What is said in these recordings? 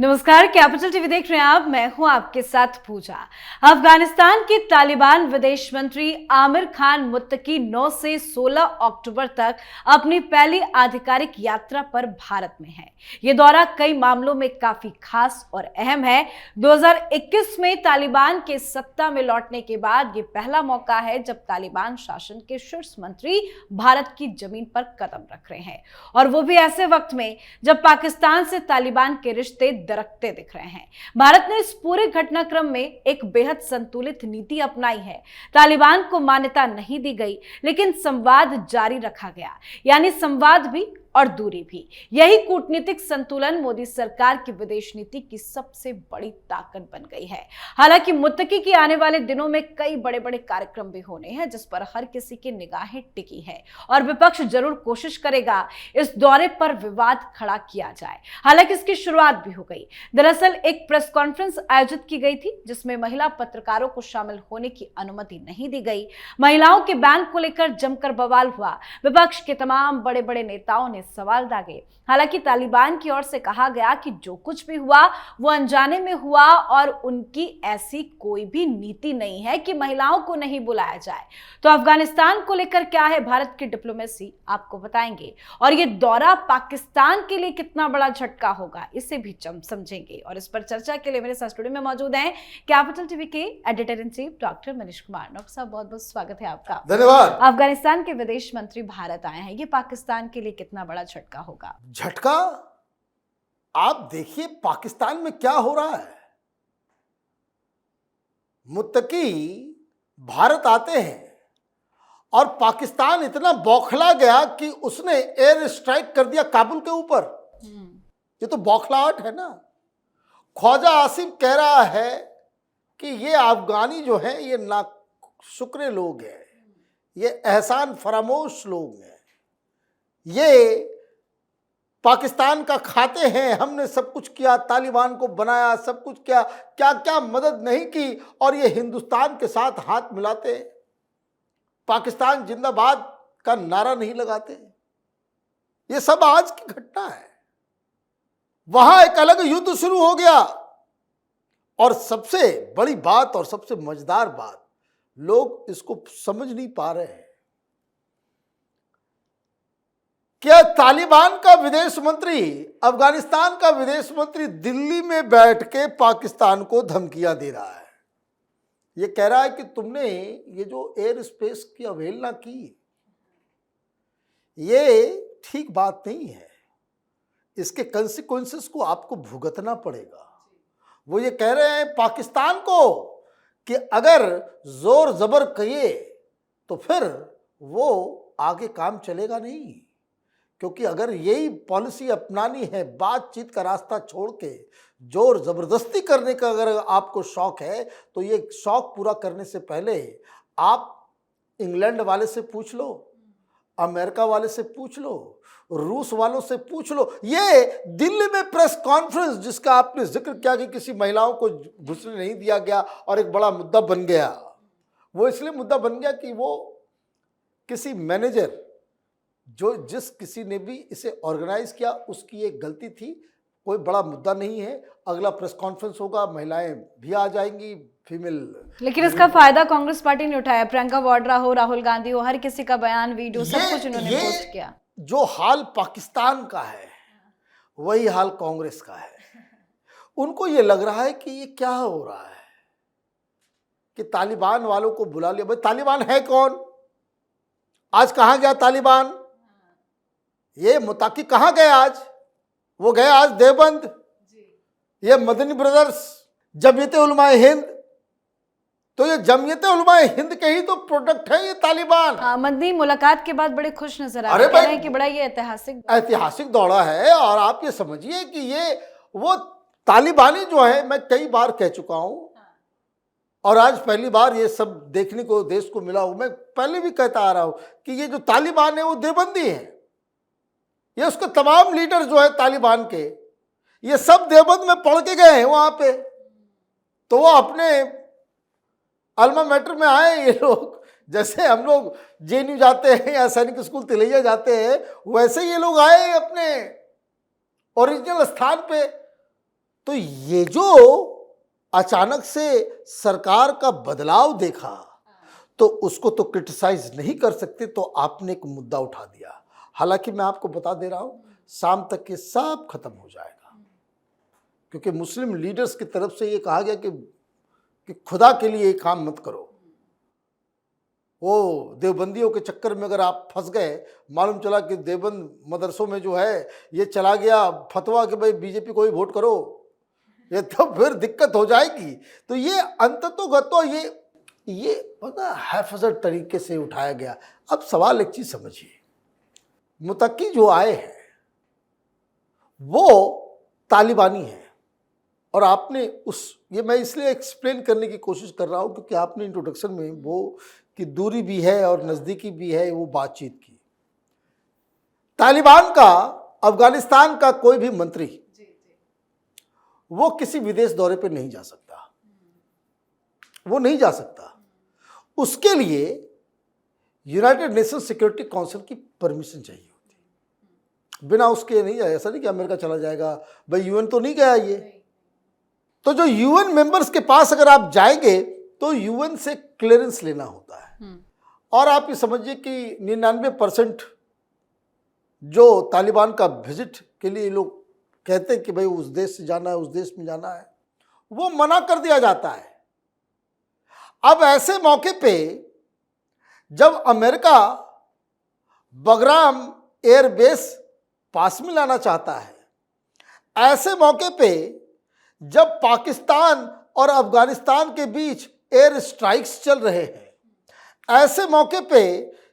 नमस्कार, capital TV देख रहे हैं आप। मैं हूं आपके साथ पूजा। अफगानिस्तान के तालिबान विदेश मंत्री आमिर खान मुत्तकी 9 से 16 अक्टूबर तक अपनी पहली आधिकारिक यात्रा पर भारत में है। ये दौरा कई मामलों में काफी खास और अहम है। 2021 में तालिबान के सत्ता में लौटने के बाद ये पहला मौका है जब तालिबान शासन के शीर्ष मंत्री भारत की जमीन पर कदम रख रहे हैं, और वो भी ऐसे वक्त में जब पाकिस्तान से तालिबान के रिश्ते दरकते दिख रहे हैं। भारत ने इस पूरे घटनाक्रम में एक बेहद संतुलित नीति अपनाई है। तालिबान को मान्यता नहीं दी गई, लेकिन संवाद जारी रखा गया, यानी संवाद भी और दूरी भी। यही कूटनीतिक संतुलन मोदी सरकार की विदेश नीति की सबसे बड़ी ताकत बन गई है। हालांकि मुत्तकी के आने वाले दिनों में कई बड़े बड़े कार्यक्रम भी होने हैं, जिस पर हर किसी की निगाहें टिकी है, और विपक्ष जरूर कोशिश करेगा इस दौरे पर विवाद खड़ा किया जाए। हालांकि इसकी शुरुआत भी हो गई। दरअसल एक प्रेस कॉन्फ्रेंस आयोजित की गई थी, जिसमें महिला पत्रकारों को शामिल होने की अनुमति नहीं दी गई। महिलाओं के बैन को लेकर जमकर बवाल हुआ। विपक्ष के तमाम बड़े बड़े नेताओं ने सवाल दागे। हालांकि तालिबान की ओर से कहा गया कि जो कुछ भी हुआ वो अनजाने में हुआ, और उनकी ऐसी कोई भी नीति नहीं है कि महिलाओं को नहीं बुलाया जाए। तो अफगानिस्तान को लेकर क्या है भारत की डिप्लोमेसी, आपको बताएंगे। और ये दौरा पाकिस्तान के लिए कितना बड़ा झटका होगा, इसे भी समझेंगे। और इस पर चर्चा के लिए मेरे साथ स्टूडियो में मौजूद हैं कैपिटल टीवी के editor in chief doctor Manish Kumar. Doctor साहब, बहुत बहुत स्वागत है आपका। धन्यवाद। अफगानिस्तान के विदेश मंत्री भारत आए हैं, ये पाकिस्तान के लिए कितना बड़ा झटका होगा? झटका आप देखिए पाकिस्तान में क्या हो रहा है। मुत्तकी भारत आते हैं और पाकिस्तान इतना बौखला गया कि उसने एयर स्ट्राइक कर दिया काबुल के ऊपर। ये तो बौखलाहट है ना। ख्वाजा आसिफ कह रहा है कि ये अफगानी जो है ये नाशुक्रे लोग हैं, ये एहसान फरामोश लोग हैं, ये पाकिस्तान का खाते हैं, हमने सब कुछ किया, तालिबान को बनाया, सब कुछ किया, क्या क्या मदद नहीं की, और ये हिंदुस्तान के साथ हाथ मिलाते, पाकिस्तान जिंदाबाद का नारा नहीं लगाते। ये सब आज की घटना है। वहां एक अलग युद्ध शुरू हो गया। और सबसे बड़ी बात और सबसे मजेदार बात, लोग इसको समझ नहीं पा रहे हैं, क्या तालिबान का विदेश मंत्री, अफगानिस्तान का विदेश मंत्री दिल्ली में बैठ के पाकिस्तान को धमकियां दे रहा है। ये कह रहा है कि तुमने ये जो एयर स्पेस की अवहेलना की, ये ठीक बात नहीं है, इसके कंसिक्वेंसेस को आपको भुगतना पड़ेगा। वो ये कह रहे हैं पाकिस्तान को कि अगर जोर जबर किए तो फिर वो आगे काम चलेगा नहीं, क्योंकि अगर यही पॉलिसी अपनानी है, बातचीत का रास्ता छोड़ के जोर जबरदस्ती करने का अगर आपको शौक है, तो ये शौक पूरा करने से पहले आप इंग्लैंड वाले से पूछ लो, अमेरिका वाले से पूछ लो, रूस वालों से पूछ लो। ये दिल्ली में प्रेस कॉन्फ्रेंस जिसका आपने जिक्र किया कि किसी महिलाओं को घुसने नहीं दिया गया और एक बड़ा मुद्दा बन गया, वो इसलिए मुद्दा बन गया कि वो किसी मैनेजर जो जिस किसी ने भी इसे ऑर्गेनाइज किया उसकी एक गलती थी। कोई बड़ा मुद्दा नहीं है। अगला प्रेस कॉन्फ्रेंस होगा, महिलाएं भी आ जाएंगी, फीमेल। लेकिन इसका फायदा कांग्रेस पार्टी ने उठाया। प्रियंका वाड्रा हो, राहुल गांधी हो, हर किसी का बयान, वीडियो, सब कुछ इन्होंने पोस्ट किया। जो हाल पाकिस्तान का है वही हाल कांग्रेस का है। उनको ये लग रहा है कि ये क्या हो रहा है कि तालिबान वालों को बुला लिया। भाई तालिबान है कौन? आज कहां गया तालिबान? ये मुत्तकी कहां गए आज? वो गए आज देवबंद। ये मदनी ब्रदर्स, जमीयत उलमाए हिंद, तो ये जमीयत उलमाए हिंद के ही तो प्रोडक्ट है ये तालिबान। मदनी मुलाकात के बाद बड़े खुश नजर आ रहे हैं कि बड़ा ये ऐतिहासिक दौरा है। और आप ये समझिए कि ये वो तालिबानी जो है, मैं कई बार कह चुका हूं और आज पहली बार ये सब देखने को देश को मिला हूं। मैं पहले भी कहता आ रहा हूं कि ये जो तालिबान है वो देवबंदी है। ये उसके तमाम लीडर जो है तालिबान के, ये सब देवबंद में पढ़ के गए हैं वहां पे। तो वो अपने अल्मा मैटर में आए ये लोग, जैसे हम लोग जेएनयू जाते हैं या सैनिक स्कूल तिलैया जाते हैं, वैसे ये लोग आए अपने ओरिजिनल स्थान पे। तो ये जो अचानक से सरकार का बदलाव देखा तो उसको तो क्रिटिसाइज नहीं कर सकते, तो आपने एक मुद्दा उठा दिया। हालांकि मैं आपको बता दे रहा हूं, शाम तक ये सब खत्म हो जाएगा, क्योंकि मुस्लिम लीडर्स की तरफ से ये कहा गया कि खुदा के लिए ये काम मत करो। वो देवबंदियों के चक्कर में अगर आप फंस गए, मालूम चला कि देवबंद मदरसों में जो है ये चला गया फतवा कि भाई बीजेपी को ही वोट करो, ये तो फिर दिक्कत हो जाएगी। तो ये अंततोगतो ये पता हैफजर तरीके से उठाया गया। अब सवाल एक चीज समझिए, मुत्तकी जो आए हैं वो तालिबानी है, और आपने ये मैं इसलिए एक्सप्लेन करने की कोशिश कर रहा हूं क्योंकि आपने इंट्रोडक्शन में वो कि दूरी भी है और नज़दीकी भी है वो बातचीत की। तालिबान का अफगानिस्तान का कोई भी मंत्री वो किसी विदेश दौरे पे नहीं जा सकता, वो नहीं जा सकता। उसके लिए यूनाइटेड नेशन सिक्योरिटी काउंसिल की परमिशन चाहिए होती है, बिना उसके नहीं जाए। ऐसा नहीं कि अमेरिका चला जाएगा, भाई यूएन तो नहीं गया ये। तो जो यूएन मेंबर्स के पास अगर आप जाएंगे तो यूएन से क्लियरेंस लेना होता है, और आप ये समझिए कि 99% जो तालिबान का विजिट के लिए लोग कहते हैं कि भाई उस देश से जाना है, उस देश में जाना है, वो मना कर दिया जाता है। अब ऐसे मौके पे जब अमेरिका बगराम एयरबेस पास में लाना चाहता है, ऐसे मौके पे जब पाकिस्तान और अफगानिस्तान के बीच एयर स्ट्राइक्स चल रहे हैं, ऐसे मौके पे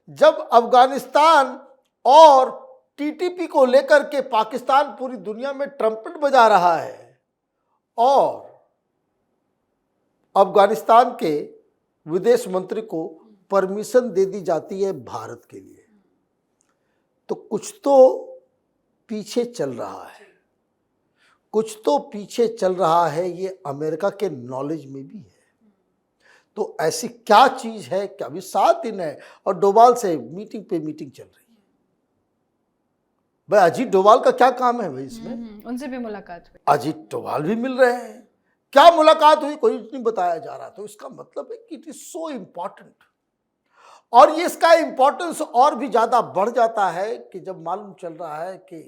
जब अफगानिस्तान और टीटीपी को लेकर के पाकिस्तान पूरी दुनिया में ट्रम्पेट बजा रहा है, और अफगानिस्तान के विदेश मंत्री को परमिशन दे दी जाती है भारत के लिए, तो कुछ तो पीछे चल रहा है, कुछ तो पीछे चल रहा है। ये अमेरिका के नॉलेज में भी है। तो ऐसी क्या चीज है कि अभी 7 दिन है और डोभाल से मीटिंग पे मीटिंग चल रही है। भाई अजीत डोभाल का क्या काम है भाई इसमें? उनसे भी मुलाकात हुई, अजीत डोभाल भी मिल रहे हैं। क्या मुलाकात हुई कोई नहीं बताया जा रहा। तो इसका मतलब है कि इट इज सो इम्पॉर्टेंट, और ये इसका इम्पोर्टेंस और भी ज्यादा बढ़ जाता है कि जब मालूम चल रहा है कि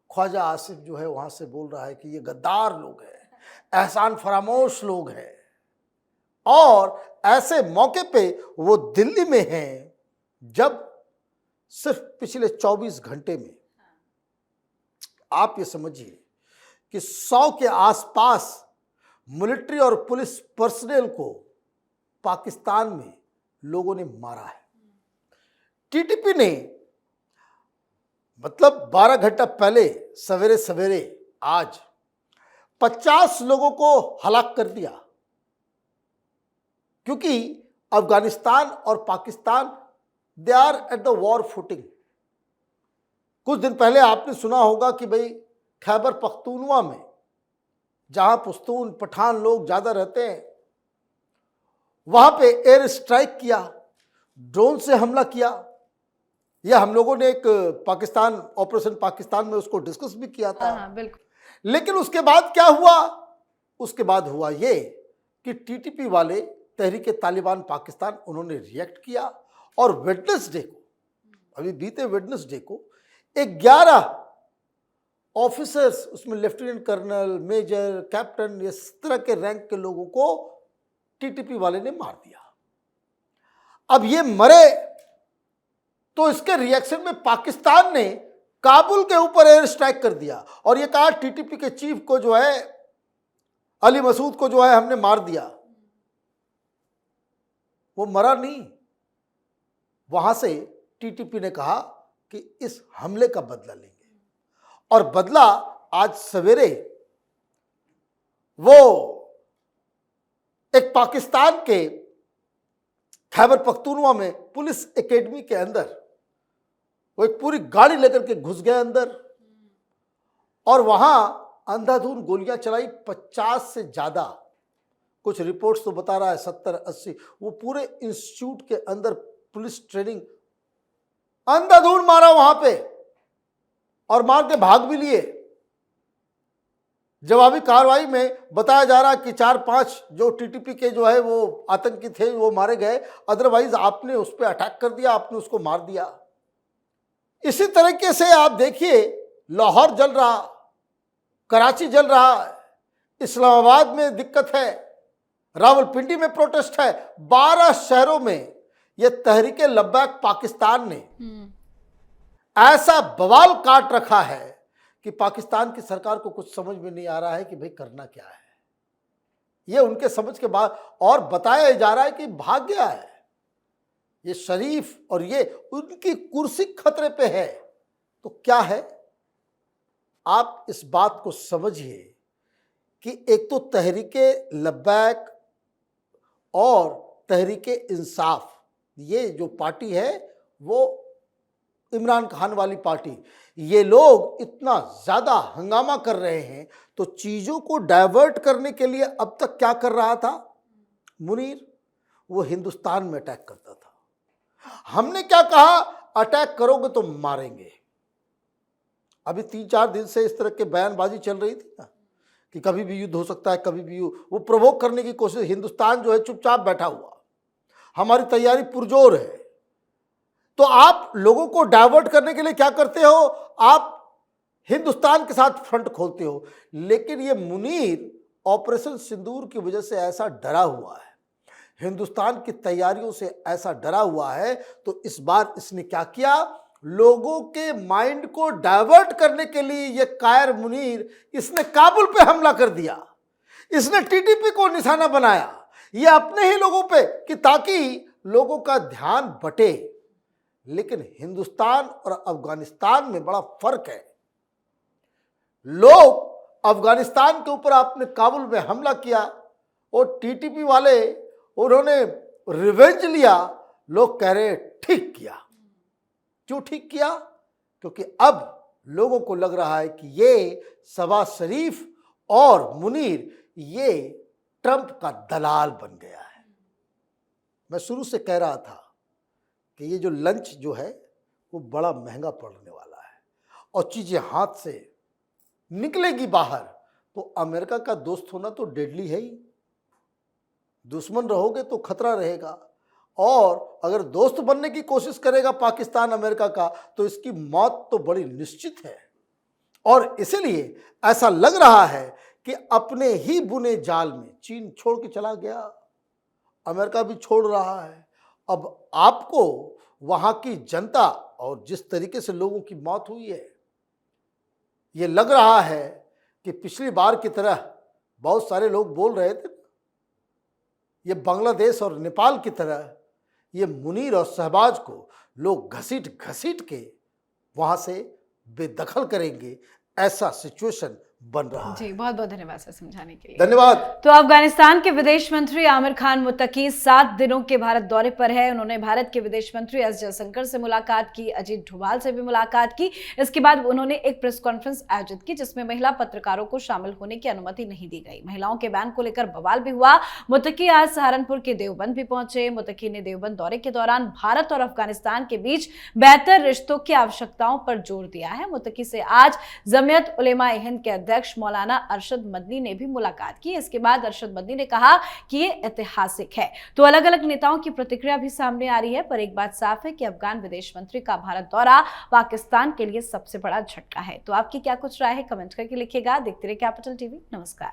ख्वाजा आसिफ जो है वहां से बोल रहा है कि ये गद्दार लोग हैं, एहसान फरामोश लोग हैं, और ऐसे मौके पे वो दिल्ली में हैं जब सिर्फ पिछले 24 घंटे में आप ये समझिए कि 100 के आसपास मिलिट्री और पुलिस पर्सनल को पाकिस्तान में लोगों ने मारा है। टीटीपी ने मतलब 12 घंटा पहले सवेरे सवेरे आज 50 लोगों को हलाक कर दिया, क्योंकि अफगानिस्तान और Pakistan they are at the war footing. कुछ दिन पहले आपने सुना होगा कि भाई खैबर पख्तूनवा में जहां पश्तून पठान लोग ज्यादा रहते हैं, वहां पे एयर स्ट्राइक किया, ड्रोन से हमला किया। यह हम लोगों ने एक पाकिस्तान ऑपरेशन पाकिस्तान में उसको डिस्कस भी किया था। हाँ, बिल्कुल। लेकिन उसके बाद क्या हुआ? उसके बाद हुआ ये कि टीटीपी वाले तहरीक तालिबान पाकिस्तान उन्होंने रिएक्ट किया, और वेडनेसडे को, अभी बीते वेडनेसडे को 11 ऑफिसर्स, उसमें लेफ्टिनेंट कर्नल, मेजर, कैप्टन, इस तरह के रैंक के लोगों को टीटीपी वाले ने मार दिया। अब ये मरे तो इसके रिएक्शन में पाकिस्तान ने काबुल के ऊपर एयर स्ट्राइक कर दिया और ये कहा टीटीपी के चीफ को जो है, अली मसूद को जो है हमने मार दिया। वो मरा नहीं। वहां से टीटीपी ने कहा कि इस हमले का बदला लेंगे, और बदला आज सवेरे वो एक पाकिस्तान के खैबर पख्तूनवा में पुलिस एकेडमी के अंदर वो एक पूरी गाड़ी लेकर के घुस गए अंदर, और वहां अंधाधुंध गोलियां चलाई। 50 से ज्यादा, कुछ रिपोर्ट्स तो बता रहा है 70-80, वो पूरे इंस्टीट्यूट के अंदर पुलिस ट्रेनिंग अंधाधुंध मारा वहां पे, और मार के भाग भी लिए। जवाबी कार्रवाई में बताया जा रहा है कि 4-5 जो टीटीपी के जो है वो आतंकी थे वो मारे गए, अदरवाइज आपने उस पर अटैक कर दिया, आपने उसको मार दिया। इसी तरीके से आप देखिए, लाहौर जल रहा, कराची जल रहा है, इस्लामाबाद में दिक्कत है, रावलपिंडी में प्रोटेस्ट है, 12 शहरों में यह तहरीके लब्बैक पाकिस्तान ने ऐसा बवाल काट रखा है कि पाकिस्तान की सरकार को कुछ समझ में नहीं आ रहा है कि भाई करना क्या है। ये उनके समझ के बाद और बताया जा रहा है कि भाग गया है ये शरीफ और ये उनकी कुर्सी खतरे पे है। तो क्या है, आप इस बात को समझिए कि एक तो तहरीके लब्बैक और तहरीके इंसाफ, ये जो पार्टी है वो इमरान खान वाली पार्टी, ये लोग इतना ज़्यादा हंगामा कर रहे हैं। तो चीज़ों को डाइवर्ट करने के लिए अब तक क्या कर रहा था मुनीर, वो हिंदुस्तान में अटैक करता था। हमने क्या कहा, अटैक करोगे तो मारेंगे। अभी 3-4 दिन से इस तरह के बयानबाजी चल रही थी ना कि कभी भी युद्ध हो सकता है, कभी भी वो प्रोवोक करने की कोशिश। हिंदुस्तान जो है चुपचाप बैठा हुआ, हमारी तैयारी पुरजोर है। तो आप लोगों को डाइवर्ट करने के लिए क्या करते हो, आप हिंदुस्तान के साथ फ्रंट खोलते हो। लेकिन ये मुनीर ऑपरेशन सिंदूर की वजह से ऐसा डरा हुआ है, हिंदुस्तान की तैयारियों से ऐसा डरा हुआ है, तो इस बार इसने क्या किया, लोगों के माइंड को डाइवर्ट करने के लिए ये कायर मुनीर, इसने काबुल पे हमला कर दिया, इसने टीटीपी को निशाना बनाया, ये अपने ही लोगों पे, कि ताकि लोगों का ध्यान बटे। लेकिन हिंदुस्तान और अफगानिस्तान में बड़ा फर्क है। लोग अफगानिस्तान के ऊपर आपने काबुल में हमला किया और टीटीपी वाले उन्होंने रिवेंज लिया। लोग कह रहे ठीक किया। क्यों ठीक किया? क्योंकि अब लोगों को लग रहा है कि ये शहबाज शरीफ और मुनीर ये ट्रंप का दलाल बन गया है। मैं शुरू से कह रहा था कि ये जो लंच जो है वो बड़ा महंगा पड़ने वाला है और चीज़ें हाथ से निकलेगी बाहर, तो अमेरिका का दोस्त होना तो डेडली है ही। दुश्मन रहोगे तो खतरा रहेगा, और अगर दोस्त बनने की कोशिश करेगा पाकिस्तान अमेरिका का, तो इसकी मौत तो बड़ी निश्चित है। और इसलिए ऐसा लग रहा है कि अपने ही बुने जाल में चीन छोड़ के चला गया, अमेरिका भी छोड़ रहा है। अब आपको वहाँ की जनता और जिस तरीके से लोगों की मौत हुई है, ये लग रहा है कि पिछली बार की तरह बहुत सारे लोग बोल रहे थे, ये बांग्लादेश और नेपाल की तरह ये मुनीर और शहबाज को लोग घसीट घसीट के वहाँ से बेदखल करेंगे, ऐसा सिचुएशन बन रहा है। जी, बहुत बहुत धन्यवाद सर समझाने के लिए। धन्यवाद। तो अफगानिस्तान के विदेश मंत्री आमिर खान मुत्तकी 7 दिनों के भारत दौरे पर है। उन्होंने भारत के विदेश मंत्री एस जयशंकर से मुलाकात की, अजीत डोभाल से भी मुलाकात की। इसके बाद उन्होंने एक प्रेस कॉन्फ्रेंस आयोजित की जिसमें महिला पत्रकारों को शामिल होने की अनुमति नहीं दी गई। महिलाओं के बैन को लेकर बवाल भी हुआ। मुत्तकी आज सहारनपुर के देवबंद भी पहुंचे। मुत्तकी ने देवबंद दौरे के दौरान भारत और अफगानिस्तान के बीच बेहतर रिश्तों की आवश्यकताओं पर जोर दिया है। मुत्तकी से आज जमीयत उलेमा हिंद के अध्यक्ष मौलाना अरशद मदनी ने भी मुलाकात की। इसके बाद अरशद मदनी ने कहा कि ये ऐतिहासिक है। तो अलग अलग नेताओं की प्रतिक्रिया भी सामने आ रही है, पर एक बात साफ है कि अफगान विदेश मंत्री का भारत दौरा पाकिस्तान के लिए सबसे बड़ा झटका है। तो आपकी क्या कुछ राय है, कमेंट करके लिखिएगा। देखते रहिए कैपिटल टीवी। नमस्कार।